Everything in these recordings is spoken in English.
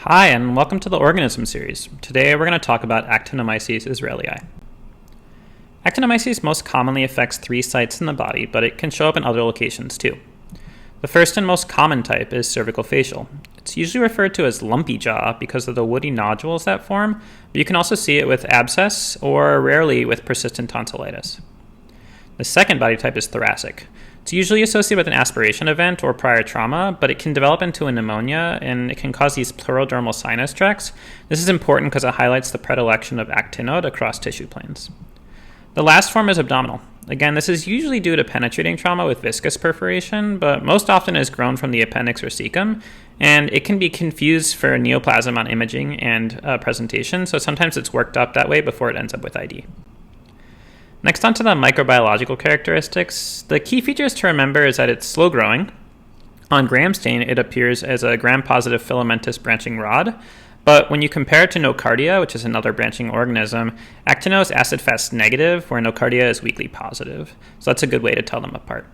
Hi, and welcome to the Organism series. Today we're going to talk about Actinomyces israelii. Actinomyces most commonly affects 3 sites in the body, but it can show up in other locations too. The first and most common type is cervical facial. It's usually referred to as lumpy jaw because of the woody nodules that form, but you can also see it with abscess or rarely with persistent tonsillitis. The second body type is thoracic. It's usually associated with an aspiration event or prior trauma, but it can develop into a pneumonia and it can cause these pleurodermal sinus tracts. This is important because it highlights the predilection of actinode across tissue planes. The last form is abdominal. Again, this is usually due to penetrating trauma with viscous perforation, but most often is grown from the appendix or cecum, and it can be confused for neoplasm on imaging and presentation, so sometimes it's worked up that way before it ends up with ID. Next, on to the microbiological characteristics. The key features to remember is that it's slow growing. On gram stain, it appears as a gram-positive filamentous branching rod, but when you compare it to nocardia, which is another branching organism, actino is acid-fast negative, where nocardia is weakly positive. So that's a good way to tell them apart.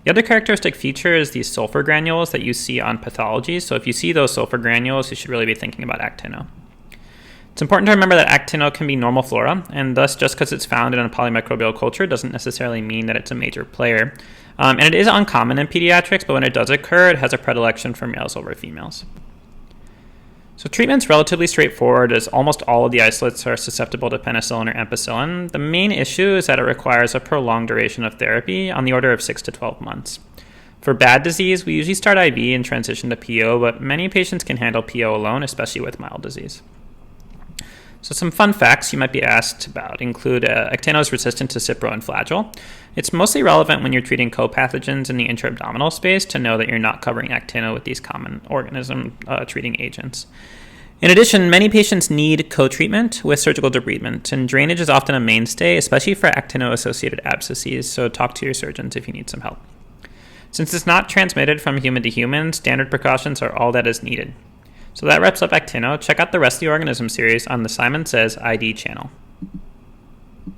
The other characteristic feature is these sulfur granules that you see on pathology. So if you see those sulfur granules, you should really be thinking about actino. It's important to remember that actino can be normal flora, and thus just because it's found in a polymicrobial culture doesn't necessarily mean that it's a major player. And it is uncommon in pediatrics, but when it does occur, it has a predilection for males over females. So treatment's relatively straightforward, as almost all of the isolates are susceptible to penicillin or ampicillin. The main issue is that it requires a prolonged duration of therapy on the order of 6 to 12 months. For bad disease, we usually start IV and transition to PO, but many patients can handle PO alone, especially with mild disease. So some fun facts you might be asked about include actino is resistant to Cipro and Flagyl. It's mostly relevant when you're treating co-pathogens in the intra-abdominal space to know that you're not covering actino with these common organism treating agents. In addition, many patients need co-treatment with surgical debridement, and drainage is often a mainstay, especially for actino-associated abscesses, so talk to your surgeons if you need some help. Since it's not transmitted from human to human, standard precautions are all that is needed. So that wraps up actino. Check out the rest of the Organism series on the Simon Says ID channel.